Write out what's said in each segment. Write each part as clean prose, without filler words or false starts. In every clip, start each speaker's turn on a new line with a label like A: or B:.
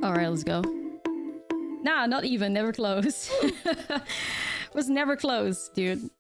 A: All right, let's go. Nah, not even. Never close. Was never close, dude.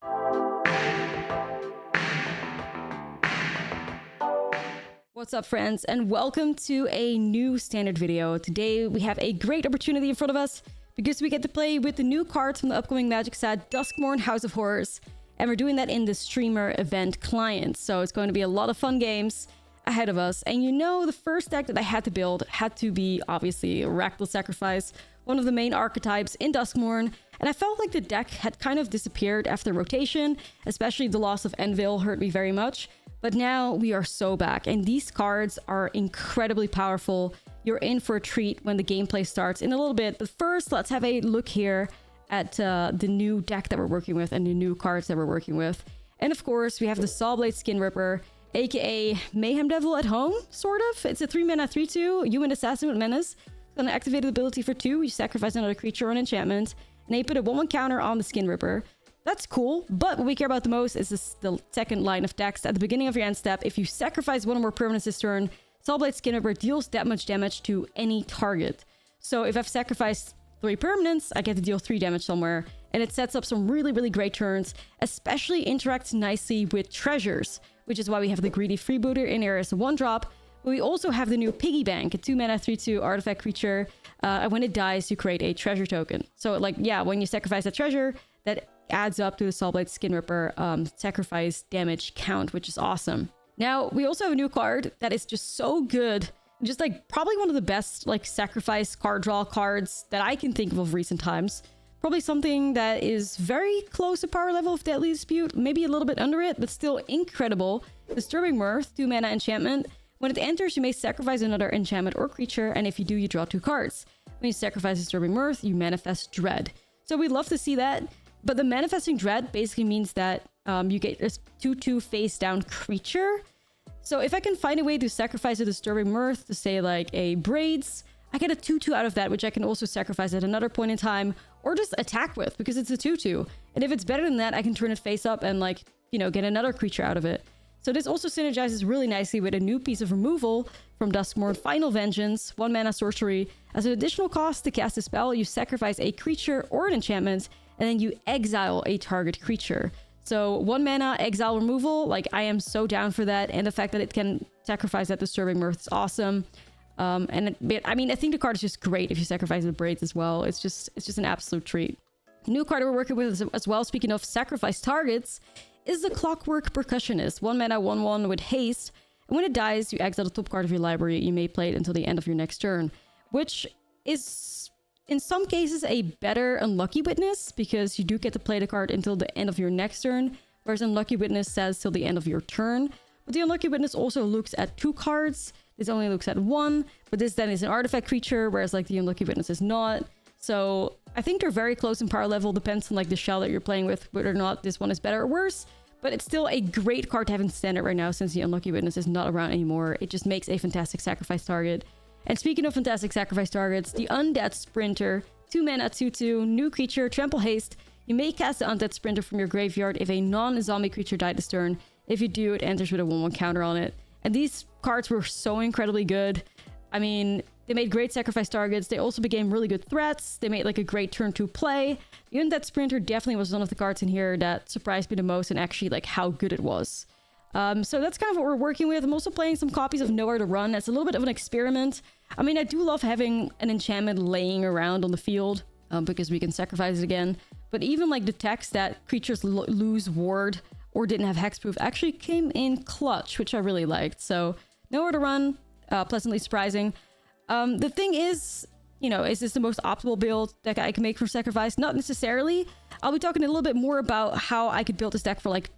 A: What's up, friends, and welcome to a new standard video. Today, we have a great opportunity in front of us because we get to play with the new cards from the upcoming Magic set, Duskmourn House of Horrors. And we're doing that in the streamer event client. So it's going to be a lot of fun games ahead of us. And you know, the first deck that I had to build had to be, obviously, Rakdos Sacrifice, one of the main archetypes in Duskmourn. And I felt like the deck had kind of disappeared after rotation, especially the loss of Anvil hurt me very much. But now we are so back, and these cards are incredibly powerful. You're in for a treat when the gameplay starts in a little bit. But first, let's have a look here at the new deck that we're working with and the new cards that we're working with. And of course, we have the Sawblade Skin Ripper, aka Mayhem Devil at home, sort of. It's a 3-mana 3/2 human assassin with menace. It's gonna activate the ability for 2. You sacrifice another creature or an enchantment, and then you put a 1/1 counter on the Skin Ripper. That's cool, but what we care about the most is the second line of text. At the beginning of your end step, if you sacrifice one or more permanents this turn, Sawblade Skin Ripper deals that much damage to any target. So if I've sacrificed 3 permanents, I get to deal 3 damage somewhere, and it sets up some really, really great turns, especially interacts nicely with treasures, which is why we have the Greedy Freebooter in here as a 1-drop. But we also have the new Piggy Bank, a 2-mana 3/2 artifact creature, and when it dies, you create a treasure token. So like, yeah, when you sacrifice a treasure, that adds up to the Sawblade Skin Ripper sacrifice damage count, which is awesome. Now, we also have a new card that is just so good. Just like probably one of the best like sacrifice card draw cards that I can think of recent times. Probably something that is very close to power level of Deadly Dispute, maybe a little bit under it, but still incredible. Disturbing Mirth, 2-mana enchantment. When it enters, you may sacrifice another enchantment or creature, and if you do, you draw 2 cards. When you sacrifice Disturbing Mirth, you manifest Dread. So we'd love to see that. But the manifesting Dread basically means that you get a 2/2 face down creature. So if I can find a way to sacrifice a Disturbing Mirth to say like a Braids, I get a 2/2 out of that, which I can also sacrifice at another point in time or just attack with because it's a 2/2. And if it's better than that, I can turn it face up and like, you know, get another creature out of it. So this also synergizes really nicely with a new piece of removal from Duskmourn, Final Vengeance, 1-mana sorcery. As an additional cost to cast a spell, you sacrifice a creature or an enchantment, and then you exile a target creature. So 1-mana exile removal, like I am so down for that. And the fact that it can sacrifice that Disturbing Mirth is awesome. I mean, I think the card is just great if you sacrifice the Braids as well. It's just an absolute treat. New card we're working with as well, speaking of sacrifice targets, is the Clockwork Percussionist. 1-mana 1/1 with haste. And when it dies, you exile the top card of your library. You may play it until the end of your next turn, which is in some cases a better Unlucky Witness because you do get to play the card until the end of your next turn, whereas Unlucky Witness says till the end of your turn. But the Unlucky Witness also looks at 2 cards. This only looks at 1, but this then is an artifact creature, whereas like the Unlucky Witness is not. So I think they're very close in power level. Depends on like the shell that you're playing with, whether or not this one is better or worse. But it's still a great card to have in standard right now since the Unlucky Witness is not around anymore. It just makes a fantastic sacrifice target. And speaking of fantastic sacrifice targets, the Undead Sprinter, 2-mana 2/2, new creature, trample haste. You may cast the Undead Sprinter from your graveyard if a non-zombie creature died this turn. If you do, it enters with a 1/1 counter on it. And these cards were so incredibly good. I mean, they made great sacrifice targets. They also became really good threats. They made like a great turn 2 play. The Undead Sprinter definitely was one of the cards in here that surprised me the most and actually like how good it was. So that's kind of what we're working with. I'm also playing some copies of Nowhere to Run. It's a little bit of an experiment. I mean, I do love having an enchantment laying around on the field because we can sacrifice it again. But even like the text that creatures lose ward or didn't have hexproof actually came in clutch, which I really liked. So Nowhere to Run, pleasantly surprising. The thing is, you know, is this the most optimal build that I can make for sacrifice? Not necessarily. I'll be talking a little bit more about how I could build this deck for like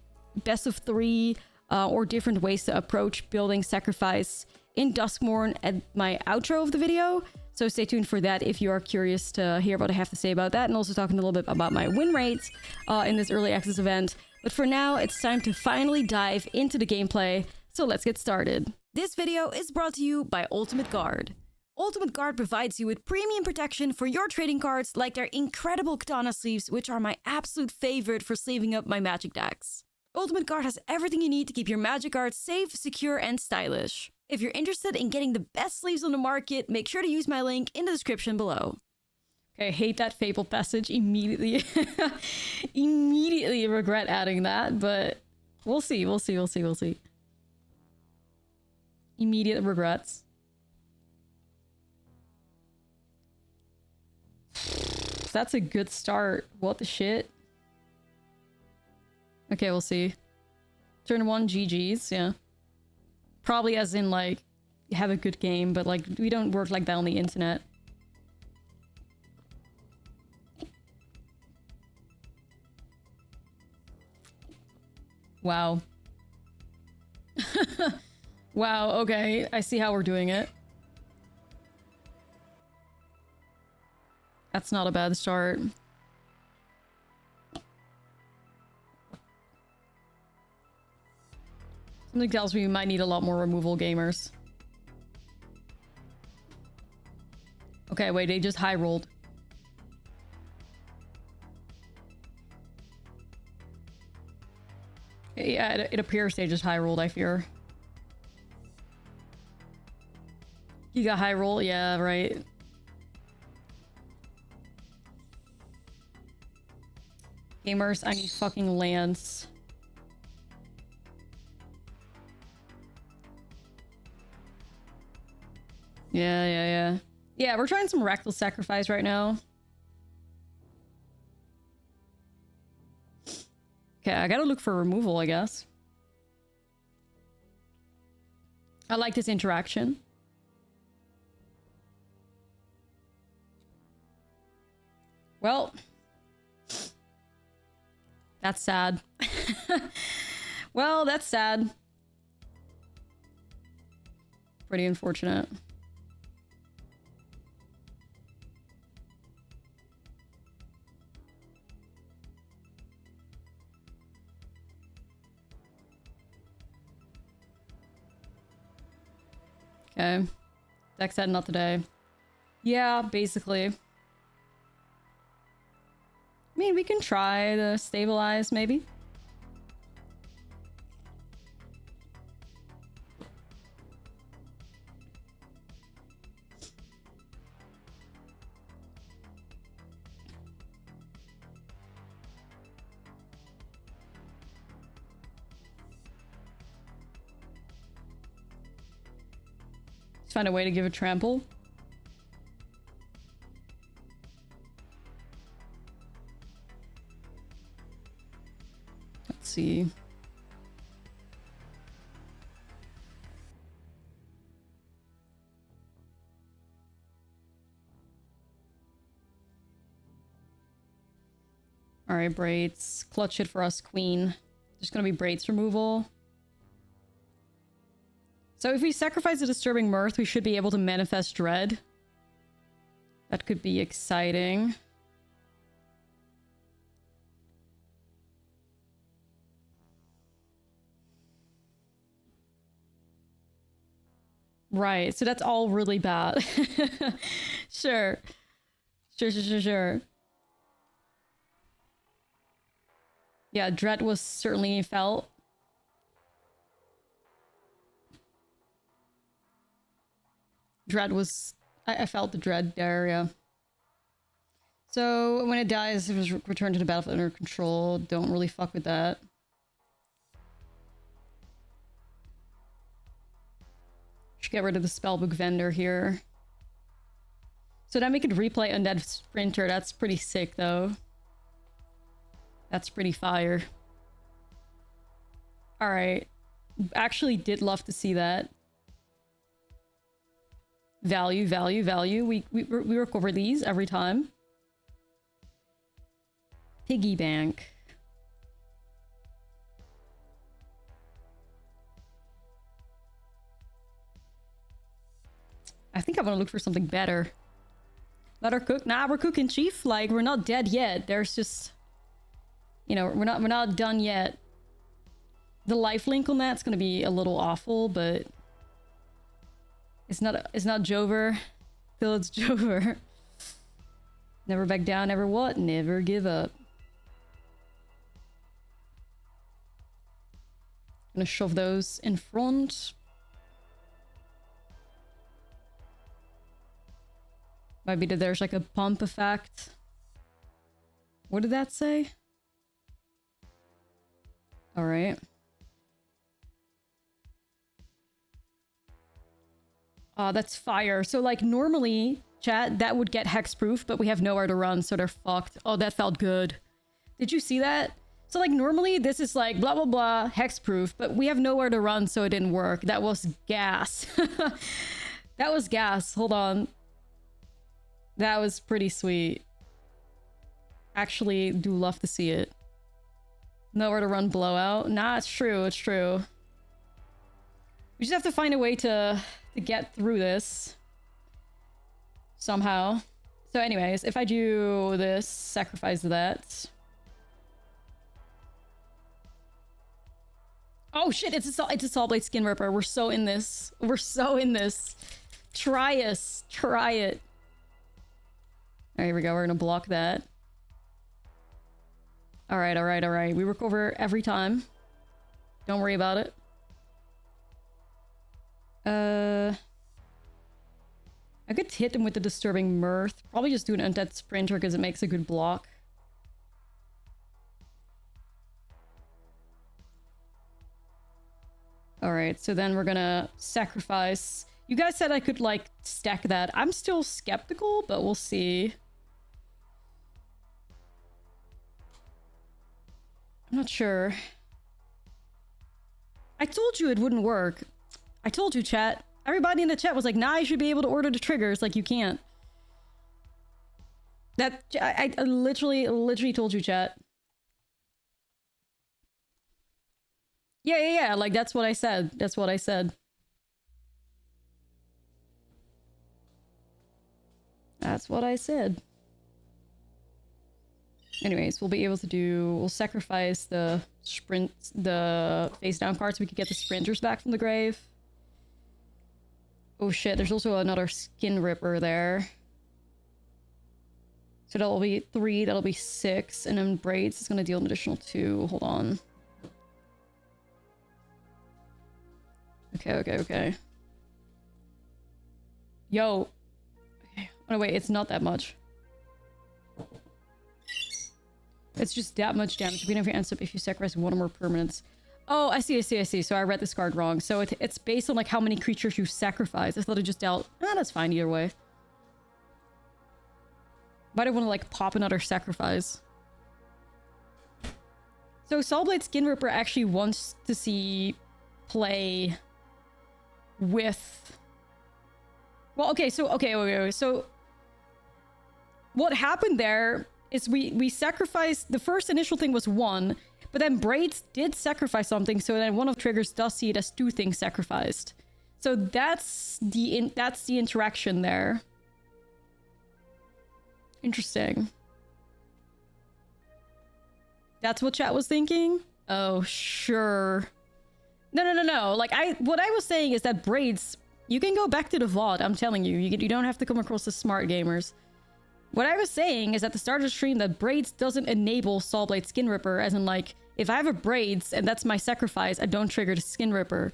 A: best of 3 or different ways to approach building sacrifice in Duskmourn at my outro of the video. So stay tuned for that if you are curious to hear what I have to say about that, and also talking a little bit about my win rates in this early access event. But for now, it's time to finally dive into the gameplay. So let's get started. This video is brought to you by Ultimate Guard. Ultimate Guard provides you with premium protection for your trading cards like their incredible Katana sleeves, which are my absolute favorite for sleeving up my Magic decks. Ultimate Guard has everything you need to keep your Magic cards safe, secure, and stylish. If you're interested in getting the best sleeves on the market, make sure to use my link in the description below. Okay, I hate that Fable passage immediately. Immediately regret adding that, but we'll see, we'll see, we'll see, we'll see. Immediate regrets. That's a good start. What the shit? Okay, we'll see. Turn 1 GG's, yeah. Probably as in, like, have a good game, but, like, we don't work like that on the internet. Wow. Wow, okay. I see how we're doing it. That's not a bad start. Something tells me we might need a lot more removal gamers. Okay, wait, they just high rolled. Yeah, it appears they just high rolled, I fear. You got high roll? Yeah, right. Gamers, I need fucking lands. Yeah. Yeah, we're trying some Rakdos sacrifice right now. Okay, I gotta look for removal, I guess. I like this interaction. Well, that's sad. Well, that's sad. Pretty unfortunate. Okay. Deck said not today. Yeah, basically. I mean, we can try to stabilize, maybe. Let's find a way to give a trample. Let's see. All right, braids. Clutch it for us, queen. There's gonna be braids removal. So if we sacrifice a Disturbing Mirth, we should be able to manifest Dread. That could be exciting. Right, so that's all really bad. Sure. Sure. Yeah, Dread was certainly felt. Dread was... I felt the dread there, yeah. So, when it dies, it was returned to the battlefield under control. Don't really fuck with that. Should get rid of the spellbook vendor here. So then we could replay Undead Sprinter. That's pretty sick, though. That's pretty fire. Alright. Actually did love to see that. Value. We recover these every time. Piggy bank. I think I want to look for something better. Let her cook. Nah, we're cooking, chief. Like, we're not dead yet. There's just... You know, we're not done yet. The lifelink on that's gonna be a little awful, but... It's not Jover. Till it's Jover. Never back down, never what? Never give up. Gonna shove those in front. Might be that there's like a pump effect. What did that say? Alright. That's fire. So like normally, chat, that would get hexproof, but we have nowhere to run, so they're fucked. Oh, that felt good. Did you see that? So like normally this is like blah blah blah hexproof, but we have nowhere to run, so it didn't work. That was gas. That was gas. Hold on. That was pretty sweet. Actually, do love to see it. Nowhere to run blowout. Nah, it's true. It's true. We just have to find a way to get through this somehow. So anyways, if I do this, sacrifice that. Oh shit, it's a Soulblade Skin Ripper. We're so in this. We're so in this. Try us. Try it. Alright, here we go. We're gonna block that. Alright, alright, alright. We recover every time. Don't worry about it. I could hit him with the Disturbing Mirth. Probably just do an Undead Sprinter because it makes a good block. Alright, so then we're gonna sacrifice... You guys said I could, like, stack that. I'm still skeptical, but we'll see. I'm not sure. I told you it wouldn't work. I told you, chat. Everybody in the chat was like, nah, you should be able to order the triggers. Like, you can't. That... I literally told you, chat. Yeah. Like, that's what I said. That's what I said. That's what I said. Anyways, we'll be able to do... We'll sacrifice the face down cards so we can get the sprinters back from the grave. Oh shit, there's also another Skin Ripper there. So that'll be 3, that'll be 6, and then Braids is gonna deal an additional 2. Hold on. Okay. Yo. Okay. Oh wait, it's not that much. It's just that much damage. Beginning of your end step if you sacrifice one or more permanents. Oh, I see. So I read this card wrong. So it's based on like how many creatures you sacrifice. I thought it just dealt... that's fine either way. But I want to like pop another sacrifice. So Soulblade Skin Ripper actually wants to see play with... Well, okay, so what happened there is we sacrificed... The first initial thing was 1, but then Braids did sacrifice something, so then one of the triggers does see it as 2 things sacrificed. So that's the interaction there. Interesting. That's what chat was thinking? Oh, sure. No. Like, what I was saying is that Braids... You can go back to the VOD, I'm telling you. You don't have to come across as smart gamers. What I was saying is at the start of the stream that Braids doesn't enable Soulblade Skin Ripper, as in like, if I have a Braids and that's my sacrifice, I don't trigger the Skin Ripper.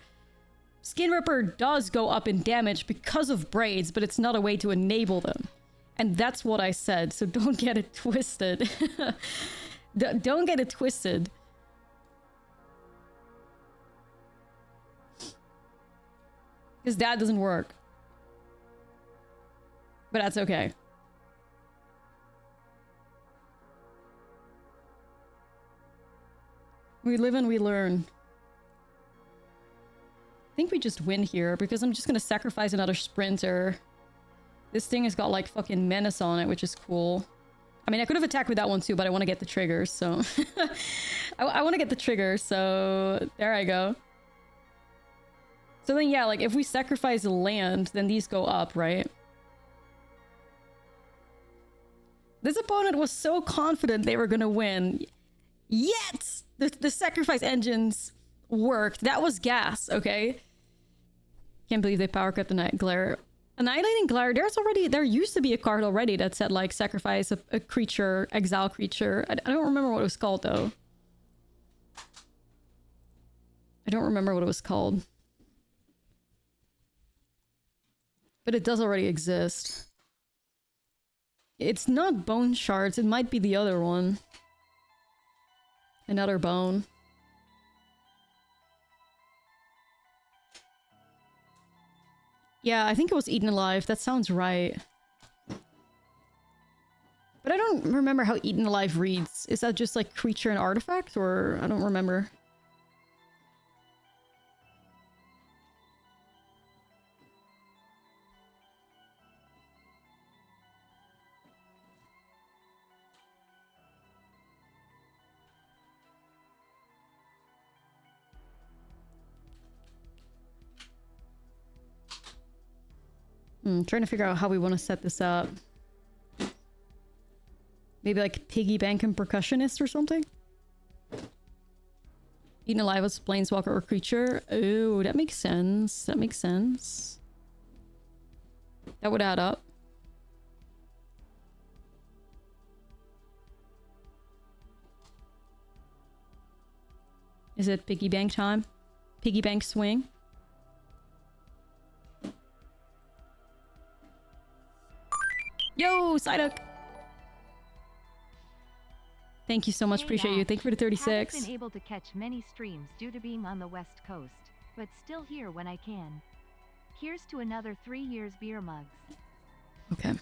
A: Skin Ripper does go up in damage because of Braids, but it's not a way to enable them. And that's what I said, so don't get it twisted. Don't get it twisted. Because that doesn't work. But that's okay. We live and we learn. I think we just win here because I'm just gonna sacrifice another sprinter. This thing has got like fucking menace on it, which is cool. I mean, I could have attacked with that one too, but I want to get the triggers, so... I want to get the triggers, so... There I go. So then, yeah, like, if we sacrifice land, then these go up, right? This opponent was so confident they were gonna win. Yet! The sacrifice engines worked. That was gas, okay? Can't believe they power cut the Night Glare. Annihilating Glare, there used to be a card already that said, like, sacrifice a creature, exile creature. I don't remember what it was called, though. I don't remember what it was called. But it does already exist. It's not bone shards. It might be the other one. Another bone. Yeah, I think it was eaten alive. That sounds right. But I don't remember how eaten alive reads. Is that just like creature and artifact, or I don't remember. Trying to figure out how we want to set this up. Maybe like piggy bank and percussionist or something? Eaten alive as planeswalker or creature. Oh, that makes sense. That makes sense. That would add up. Is it piggy bank time? Piggy bank swing? Yo, Psyduck! Thank you so much, appreciate you. Thank you for the 36.
B: Haven't been able to catch many streams due to being on the West Coast, but still here when I can. Here's to another 3 years beer mugs.
A: Okay.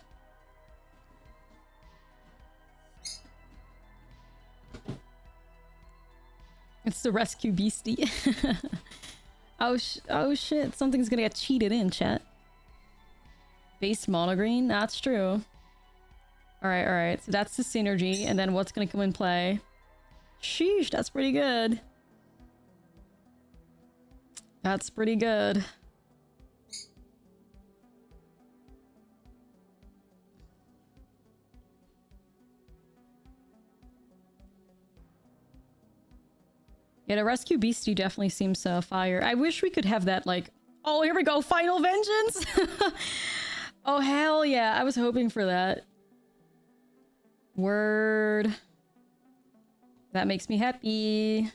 A: It's the rescue beastie. Oh shit, something's gonna get cheated in, chat. Base monogreen? That's true. Alright, so that's the synergy, and then what's gonna come in play? Sheesh, that's pretty good. That's pretty good. Yeah, the rescue beastie definitely seems fire. I wish we could have that, like... Oh, here we go! Final Vengeance! Oh, hell yeah! I was hoping for that. Word. That makes me happy.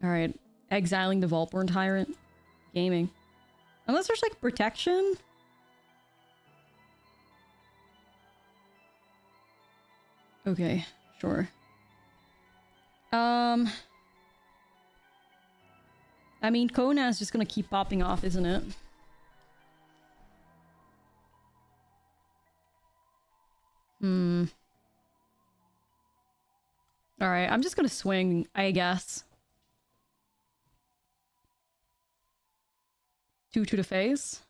A: Alright. Exiling the Voltborn Tyrant. Gaming. Unless there's, like, protection? Okay, sure. I mean, Kona is just gonna keep popping off, isn't it? Alright, I'm just gonna swing, I guess. 2 to the face.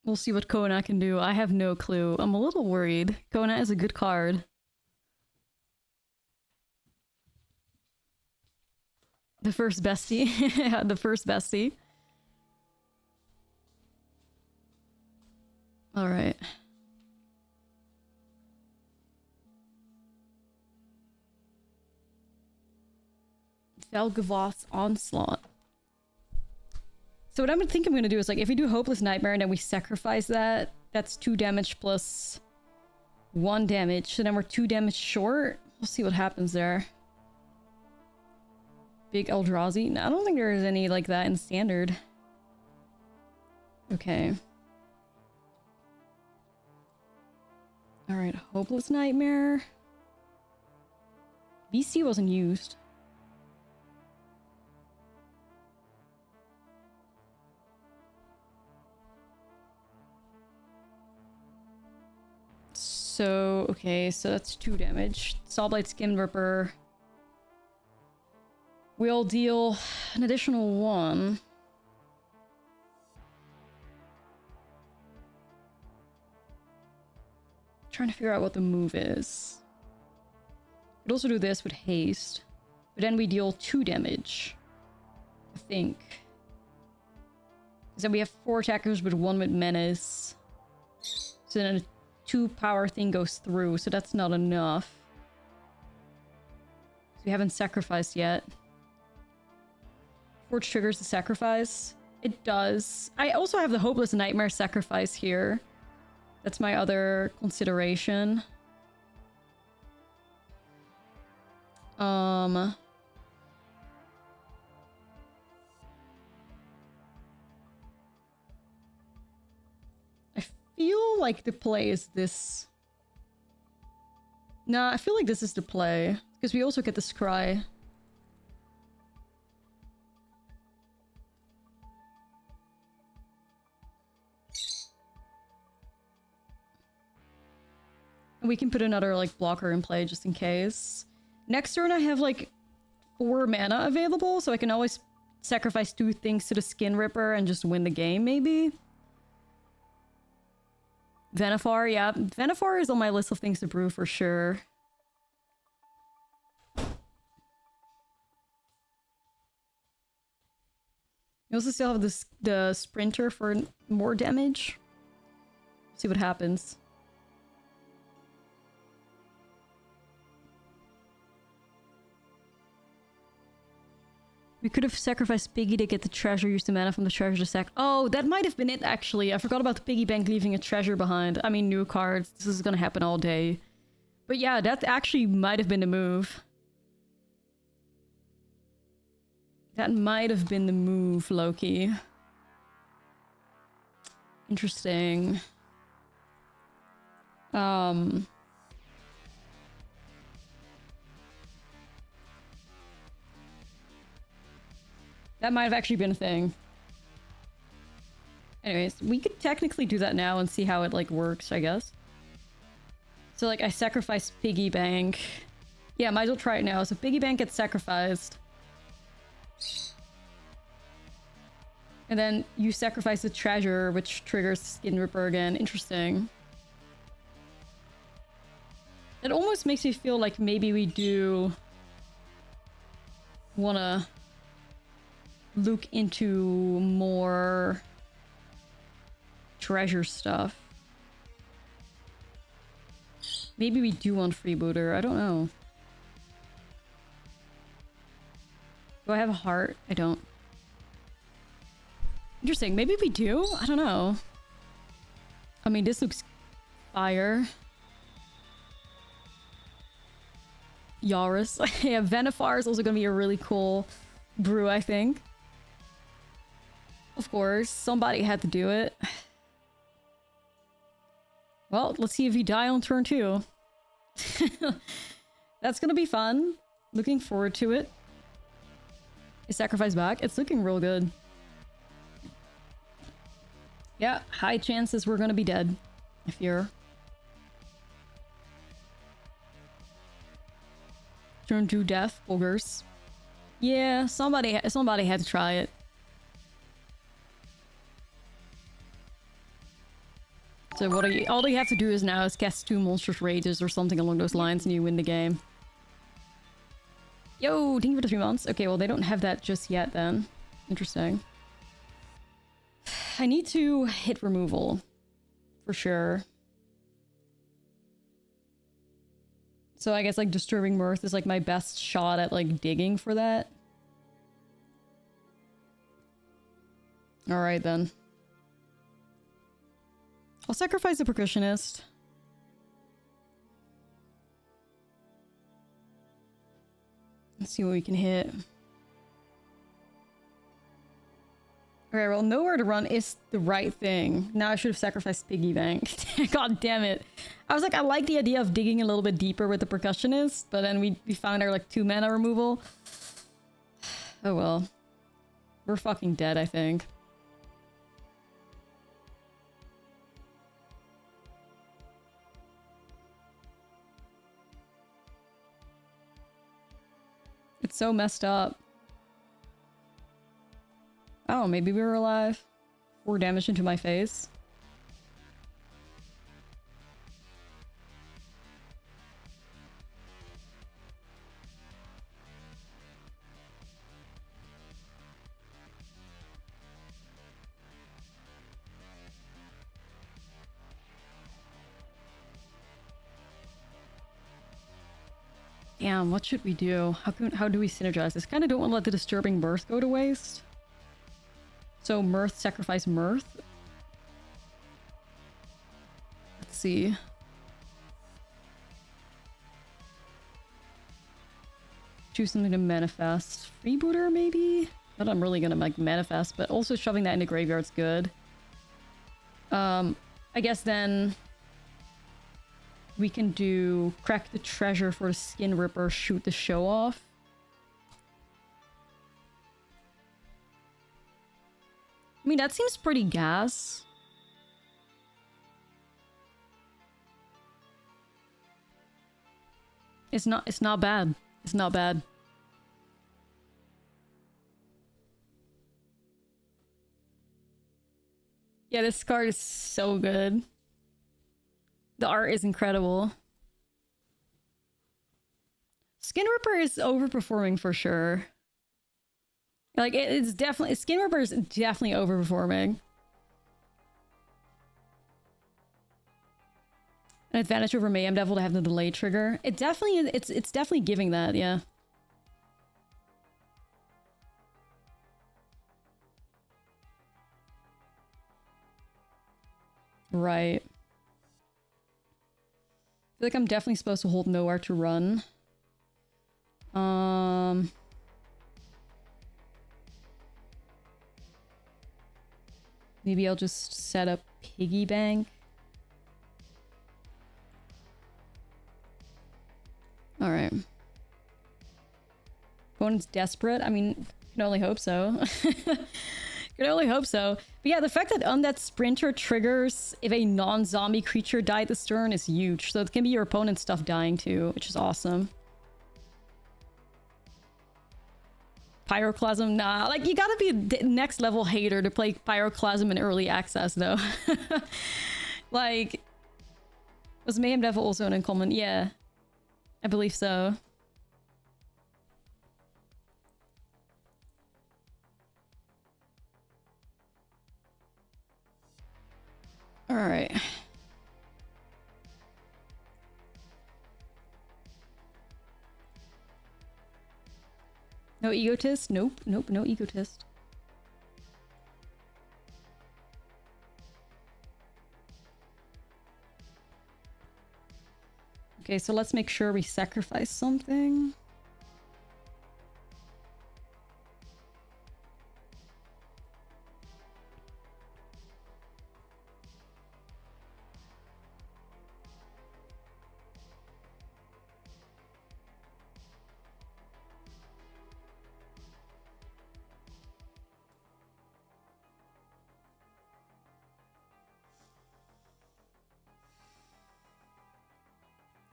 A: We'll see what Kona can do. I have no clue. I'm a little worried. Kona is a good card. The first bestie. The first bestie. Alright. Velgavoth's Onslaught. So what I think I'm gonna do is, like, if we do Hopeless Nightmare and then we sacrifice that, that's 2 damage plus 1 damage. So then we're 2 damage short. We'll see what happens there. Big Eldrazi? No, I don't think there is any like that in Standard. Okay. Alright, Hopeless Nightmare. BC wasn't used. So, okay, so that's 2 damage. Sawblade Skin Ripper. We'll deal an additional 1. Trying to figure out what the move is. Could also do this with haste. But then we deal 2 damage. I think. Because then we have 4 attackers with 1 with menace. So then a 2 power thing goes through, so that's not enough. So we haven't sacrificed yet. Forge triggers the sacrifice. It does. I also have the Hopeless Nightmare sacrifice here. That's my other consideration. feel like the play is this. Nah, I feel like this is the play. Because we also get the scry. And we can put another like blocker in play just in case. Next turn I have like 4 mana available, so I can always sacrifice 2 things to the Skin Ripper and just win the game, maybe. Venifar, yeah. Venifar is on my list of things to brew for sure. You also still have this, the Sprinter for more damage. See what happens. We could have sacrificed Piggy to get the treasure, use the mana from the treasure to sack. Oh, that might have been it, actually. I forgot about the Piggy Bank leaving a treasure behind. I mean, new cards. This is gonna happen all day. But yeah, that actually might have been the move. That might have been the move, Loki. Interesting. That might have actually been a thing. Anyways, we could technically do that now and see how it, like, works, I guess. So, like, I sacrifice Piggy Bank. Yeah, might as well try it now. So Piggy Bank gets sacrificed. And then you sacrifice the treasure, which triggers Skin Ripper again. Interesting. It almost makes me feel like maybe we do wanna look into more treasure stuff. Maybe we do want Freebooter. I don't know. Do I have a heart? I don't. Interesting. Maybe we do? I don't know. I mean, this looks fire. Yaris. Yeah, Venifar is also gonna be a really cool brew, I think. Of course, somebody had to do it. Well, let's see if you die on turn 2. That's gonna be fun. Looking forward to it. Is sacrifice back? It's looking real good. Yeah, high chances we're gonna be dead. I fear. Turn 2 death, ogres. Yeah, somebody had to try it. So what all you have to do is now is cast 2 monstrous rages or something along those lines and you win the game. Yo, thank you for the 3 months. Okay, well they don't have that just yet then. Interesting. I need to hit removal. For sure. So I guess like Disturbing Mirth is like my best shot at like digging for that. Alright then. I'll sacrifice the Percussionist. Let's see what we can hit. Okay, well, nowhere to run is the right thing. Now I should have sacrificed Piggy Bank. God damn it. I was like, I like the idea of digging a little bit deeper with the Percussionist, but then we found our like 2 mana removal. Oh well. We're fucking dead, I think. It's so messed up. Oh, maybe we were alive. 4 damage into my face. Damn, what should we do? How do we synergize this? Kinda don't want to let the Disturbing Mirth go to waste. So Mirth, sacrifice Mirth. Let's see. Choose something to manifest. Freebooter, maybe? Not I'm really gonna like manifest, but also shoving that into graveyard's good. I guess then we can do crack the treasure for the Skin Ripper, shoot the show off. I mean, that seems pretty gas. It's not bad. It's not bad. Yeah, this card is so good. The art is incredible. Skin Ripper is overperforming for sure. Like, it's definitely... Skin Ripper is definitely overperforming. An advantage over Mayhem Devil to have the delay trigger. It definitely... It's definitely giving that, yeah. Right. I feel like I'm definitely supposed to hold nowhere to run. Maybe I'll just set up Piggy Bank. Alright. Opponent's desperate? I mean, can only hope so. Can only hope so. But yeah, the fact that Undead Sprinter triggers if a non-zombie creature died this turn is huge. So it can be your opponent's stuff dying too, which is awesome. Pyroclasm? Nah, like you gotta be a next level hater to play Pyroclasm in early access though. Like, was Mayhem Devil also an uncommon? Yeah, I believe so. Alright. No egotist? Nope, nope, no egotist. Okay, so let's make sure we sacrifice something.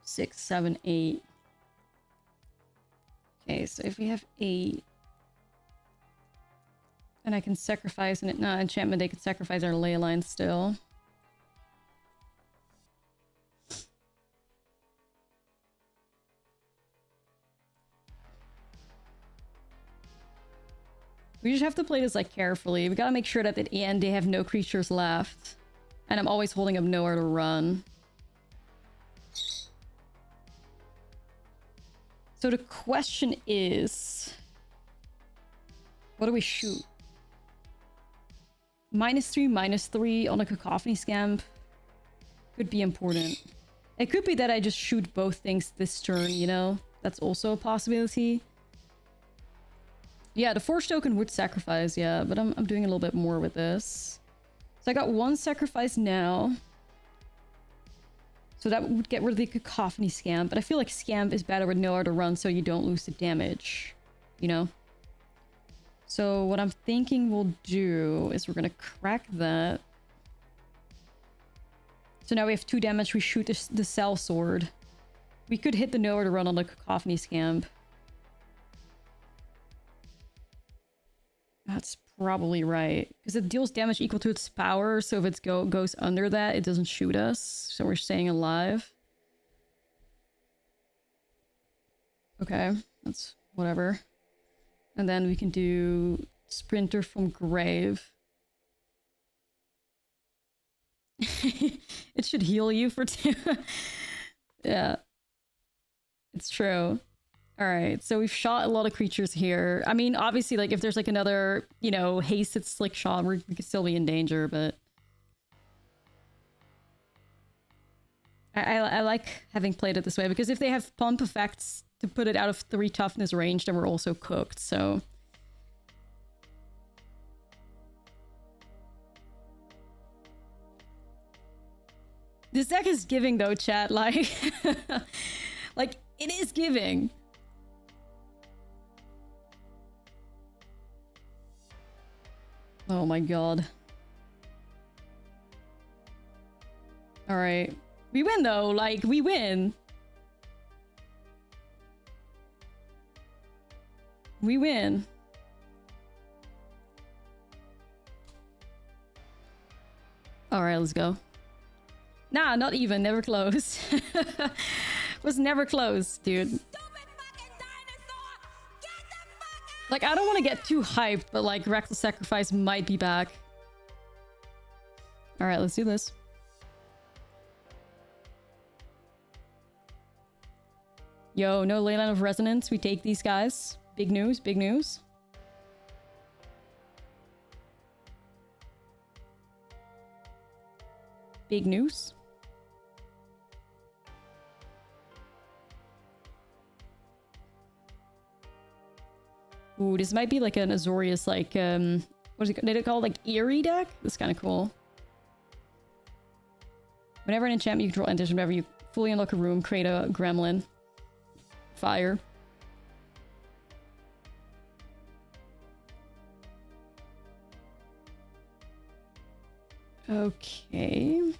A: Six, seven, eight. Okay, so if we have 8, and I can sacrifice an enchantment, they could sacrifice our ley line still. We just have to play this like carefully. We gotta make sure that at the end they have no creatures left. And I'm always holding up nowhere to run. So the question is, what do we shoot? -3/-3 on a Cacophony Scamp could be important. It could be that I just shoot both things this turn, you know? That's also a possibility. Yeah, the Forge Token would sacrifice, yeah, but I'm doing a little bit more with this. So I got 1 sacrifice now. So that would get rid of the Cacophony Scamp, but I feel like Scamp is better with nowhere to run so you don't lose the damage, you know? So what I'm thinking we'll do is we're gonna crack that. So now we have 2 damage, we shoot the Cell Sword. We could hit the nowhere to run on the Cacophony Scamp. That's probably right. Because it deals damage equal to its power, so if it goes under that, it doesn't shoot us. So we're staying alive. Okay, that's whatever. And then we can do Sprinter from Grave. It should heal you for 2. Yeah. It's true. Alright, so we've shot a lot of creatures here. I mean, obviously, like, if there's, like, another, you know, hasted Slick Shot, we could still be in danger, but... I like having played it this way, because if they have pump effects to put it out of 3 toughness range, then we're also cooked, so... This deck is giving though, chat. Like, like it is giving. Oh my god. All right, we win though. Like, we win. We win. All right, let's go. Nah, not even. Never close. Was never close, dude. Like, I don't want to get too hyped, but like, Reckless Sacrifice might be back. All right, let's do this. Yo, no Leyline of Resonance. We take these guys. Big news, big news. Big news. Ooh, this might be like an Azorius, like, what is it, did it call like Eerie deck? That's kind of cool. Whenever an enchantment you control enters, whenever you fully unlock a room, create a gremlin. Fire. Okay.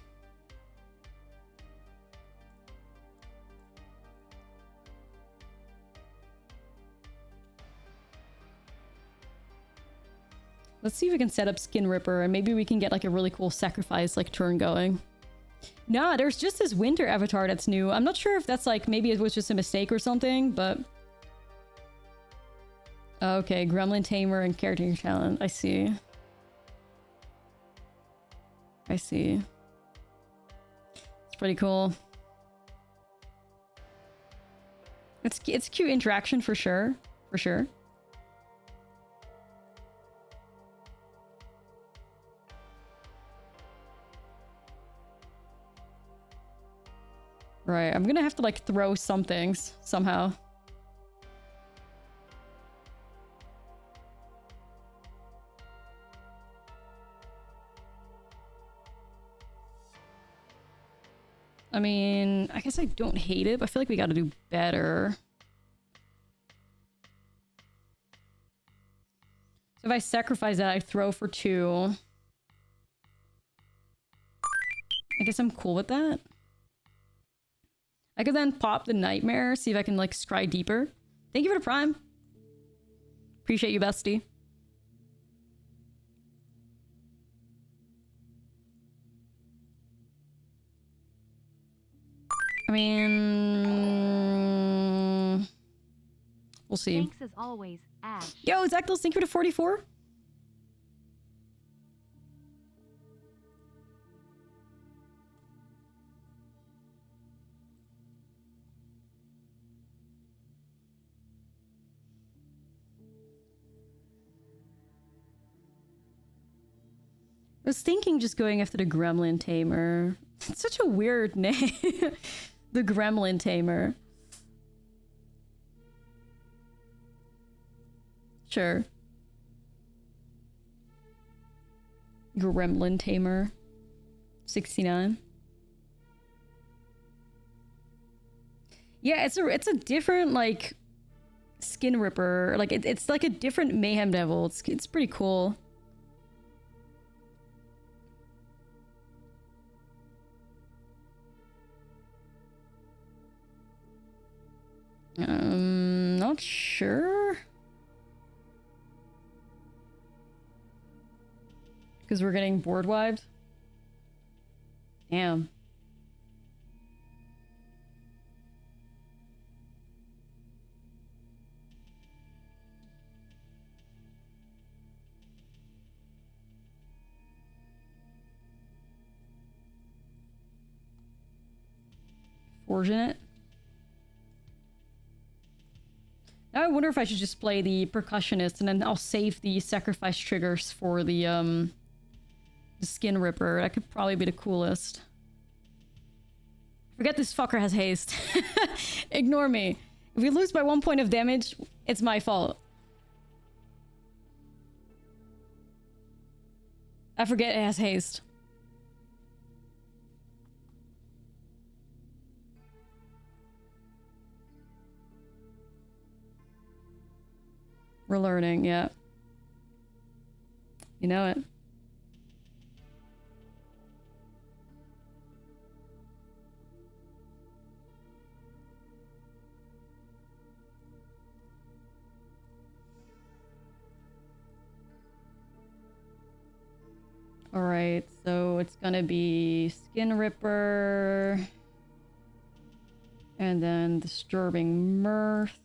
A: Let's see if we can set up Skin Ripper and maybe we can get like a really cool sacrifice like turn going. Nah, there's just this winter avatar that's new. I'm not sure if that's like, maybe it was just a mistake or something, but... Okay, Gremlin Tamer and Character Challenge. I see. I see. It's pretty cool. It's cute interaction for sure. For sure. Right, I'm gonna have to like throw some things somehow. I mean, I guess I don't hate it, but I feel like we gotta do better. So if I sacrifice that, I throw for 2. I guess I'm cool with that. I could then pop the Nightmare, see if I can like scry deeper. Thank you for the Prime. Appreciate you, bestie. I mean... We'll see.
B: Thanks as always, Ash.
A: Yo, Rakdos, thank you for the 44. I was thinking just going after the Gremlin Tamer. It's such a weird name. The Gremlin Tamer. Sure. Gremlin Tamer. 69. Yeah, it's a different like Skin Ripper. Like it's like a different Mayhem Devil. It's pretty cool. Not sure. Because we're getting board wiped. Damn. Fortunate. Now I wonder if I should just play the Percussionist and then I'll save the sacrifice triggers for the Skin Ripper. That could probably be the coolest. Forget this fucker has haste. Ignore me. If we lose by 1 point of damage, it's my fault. I forget it has haste. We're learning, yeah. You know it. Alright, so it's gonna be Skin Ripper. And then Disturbing Mirth.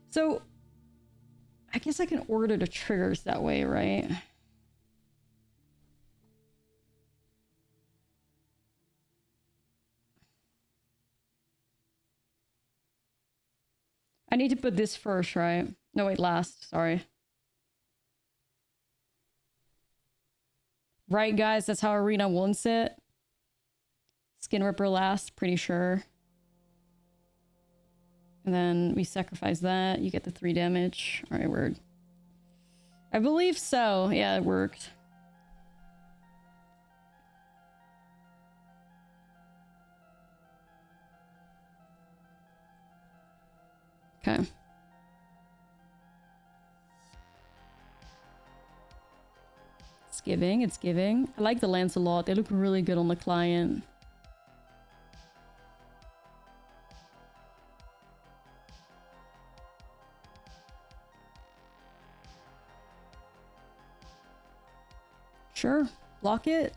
A: So, I guess I can order the triggers that way, right? I need to put this first, right? No, wait, last. Sorry. Right, guys? That's how Arena wants it. Skin Ripper last, pretty sure. And then we sacrifice that. You get the 3 damage. Alright, word. I believe so. Yeah, it worked. Okay. It's giving, it's giving. I like the lands a lot. They look really good on the client. Sure, block it.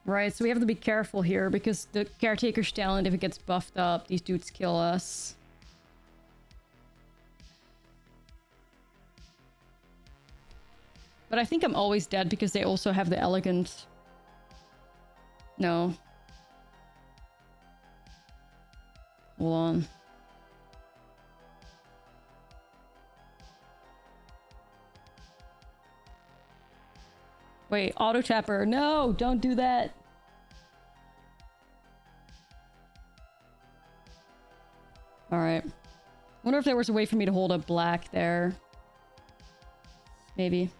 A: Right, so we have to be careful here because the Caretaker's Talent, if it gets buffed up, these dudes kill us. But I think I'm always dead because they also have the Elegant. No. Hold on. Wait, auto tapper. No, don't do that. Alright. Wonder if there was a way for me to hold up black there. Maybe.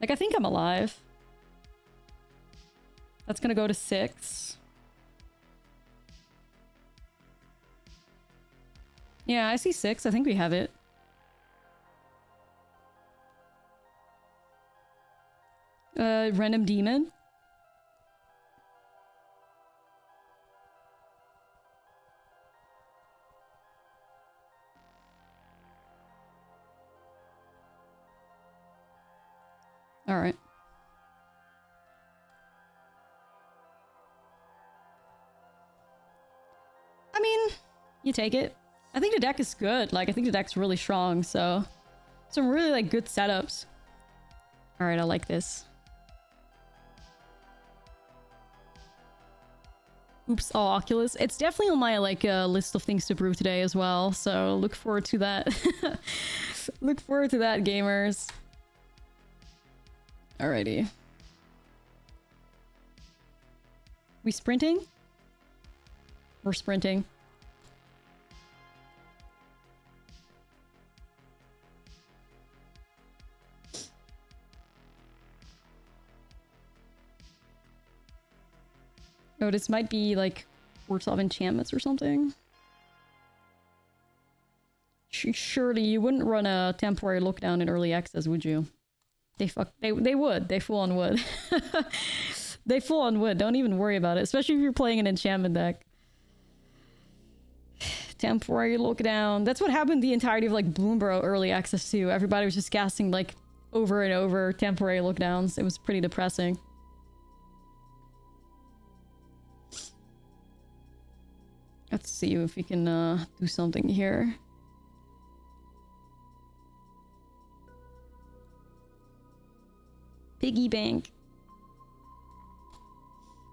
A: Like, I think I'm alive. That's gonna go to 6. Yeah, I see 6. I think we have it. Random demon. All right. I mean, you take it. I think the deck is good. Like, I think the deck's really strong, so some really, like, good setups. All right, I like this. Oops, all Oculus. It's definitely on my, like, list of things to brew today as well, so look forward to that. Look forward to that, gamers. Alrighty. We sprinting? We're sprinting. Oh, this might be like Works of Enchantments or something. Surely you wouldn't run a temporary lockdown in early access, would you? They would. They full on would. They full on would. Don't even worry about it. Especially if you're playing an enchantment deck. Temporary lockdown. That's what happened the entirety of like Bloomborough early access too. Everybody was just casting like over and over temporary lookdowns. It was pretty depressing. Let's see if we can do something here. Piggy bank.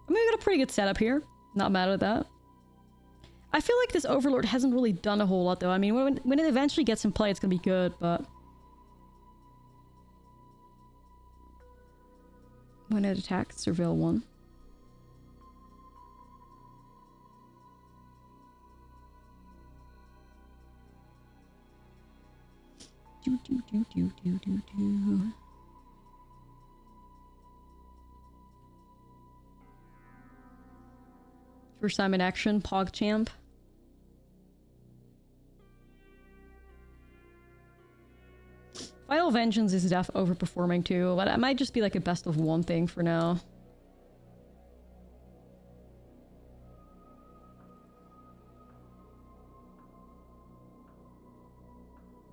A: I mean, we got a pretty good setup here. Not mad at that. I feel like this Overlord hasn't really done a whole lot, though. I mean, when it eventually gets in play, it's gonna be good, but... when it attacks, surveil 1. Do. First time in action, PogChamp. Final Vengeance is def overperforming too, but it might just be like a best of one thing for now.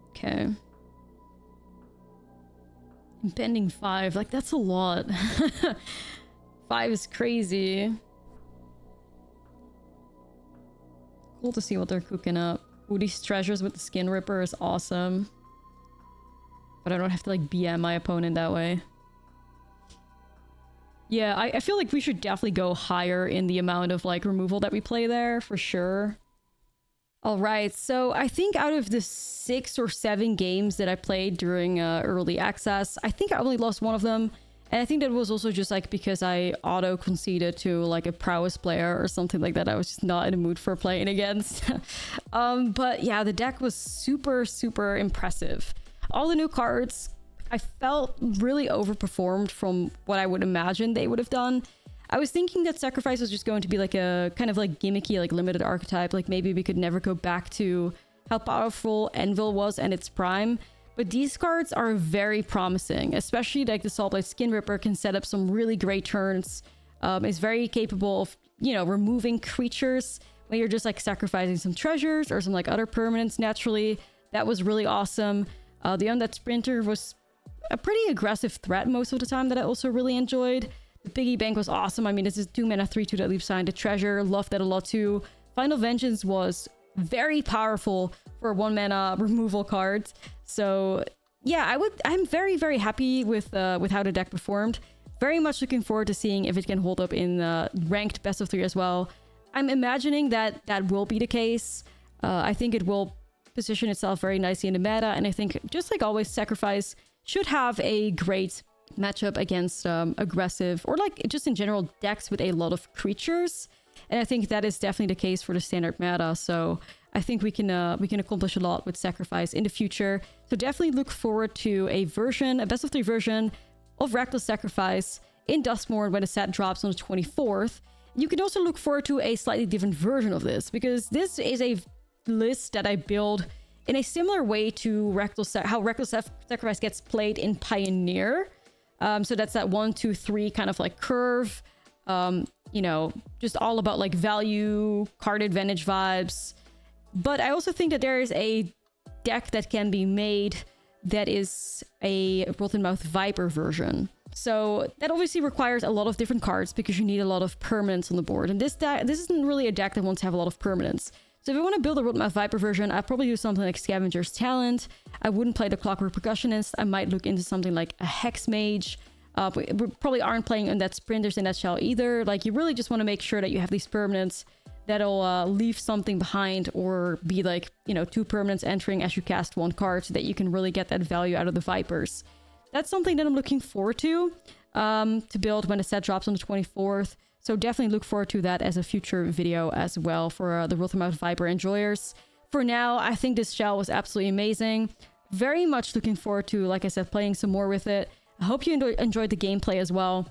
A: Okay. Impending 5, like that's a lot. 5 is crazy. Cool to see what they're cooking up. Ooh, these treasures with the Skin Ripper is awesome. But I don't have to like BM my opponent that way. Yeah, I feel like we should definitely go higher in the amount of like removal that we play there, for sure. Alright, so I think out of the 6 or 7 games that I played during early access, I think I only lost one of them. And I think that was also just like because I auto-conceded to like a prowess player or something like that. I was just not in the mood for playing against. But yeah, the deck was super, super impressive. All the new cards, I felt really overperformed from what I would imagine they would have done. I was thinking that Sacrifice was just going to be like a kind of like gimmicky, like limited archetype. Like maybe we could never go back to how powerful Anvil was and its prime. But these cards are very promising, especially like the Soulblade Skin Ripper can set up some really great turns. It's very capable of, you know, removing creatures when you're just like sacrificing some treasures or some like other permanents naturally. That was really awesome. The Undead Sprinter was a pretty aggressive threat most of the time that I also really enjoyed. The Piggy Bank was awesome. I mean, this is 2 mana 3/2 that leaves behind the treasure. Loved that a lot too. Final Vengeance was very powerful for a 1 mana removal card. So yeah, I'm very, very happy with how the deck performed. Very much looking forward to seeing if it can hold up in ranked best of 3 as well. I'm imagining that that will be the case. I think it will position itself very nicely in the meta, and I think just like always, Sacrifice should have a great matchup against aggressive or like just in general decks with a lot of creatures, and I think that is definitely the case for the standard meta. So I think we can accomplish a lot with Sacrifice in the future. So definitely look forward to a best of 3 version of Rakdos Sacrifice in Duskmourn when the set drops on the 24th. You can also look forward to a slightly different version of this, because this is a list that I build in a similar way to how Rakdos Sacrifice gets played in Pioneer. So that's that 1, 2, 3 kind of like curve. You know, just all about like value, card advantage vibes. But I also think that there is a deck that can be made that is a Rottenmouth Viper version. So that obviously requires a lot of different cards because you need a lot of permanents on the board. And this isn't really a deck that wants to have a lot of permanents. So if you want to build a Rottenmouth Viper version, I'd probably do something like Scavenger's Talent. I wouldn't play the Clockwork Percussionist. I might look into something like a Hex Mage. We probably aren't playing Undead Sprinters in that shell either. Like, you really just want to make sure that you have these permanents that'll leave something behind, or be like, you know, 2 permanents entering as you cast 1 card, so that you can really get that value out of the Vipers. That's something that I'm looking forward to build when the set drops on the 24th. So definitely look forward to that as a future video as well for the Rothenmouth Viper enjoyers. For now, I think this shell was absolutely amazing. Very much looking forward to, like I said, playing some more with it. I hope you enjoyed the gameplay as well.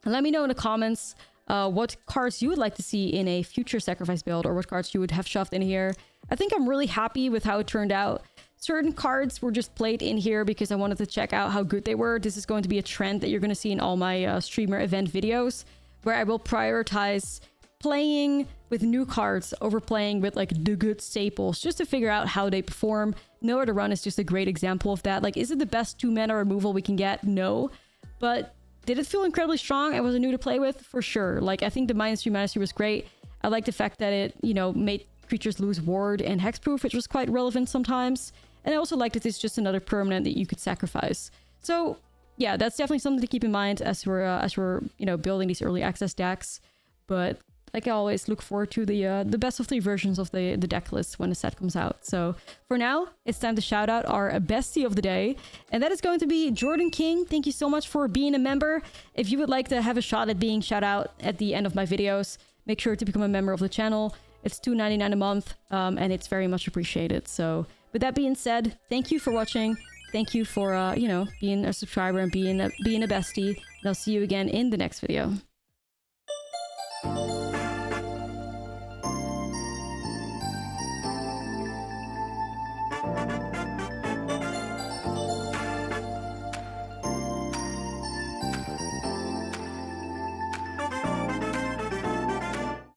A: And let me know in the comments what cards you would like to see in a future Sacrifice build, or what cards you would have shoved in here. I think I'm really happy with how it turned out. Certain cards were just played in here because I wanted to check out how good they were. This is going to be a trend that you're going to see in all my streamer event videos, where I will prioritize playing with new cards over playing with like the good staples just to figure out how they perform. Nowhere to Run is just a great example of that. Like, is it the best 2-mana removal we can get? No. But did it feel incredibly strong? I was new to play with? For sure. Like, I think the -3/-3 was great. I like the fact that it, you know, made creatures lose ward and hexproof, which was quite relevant sometimes. And I also like that it's just another permanent that you could sacrifice. So yeah, that's definitely something to keep in mind as we're you know, building these early access decks. But like I always look forward to the best of 3 versions of the deck list when the set comes out. So for now, it's time to shout out our bestie of the day. And that is going to be Jordan King. Thank you so much for being a member. If you would like to have a shot at being shout out at the end of my videos, make sure to become a member of the channel. It's $2.99 a month, and it's very much appreciated. So with that being said, thank you for watching. Thank you for, you know, being a subscriber and being a bestie. And I'll see you again in the next video.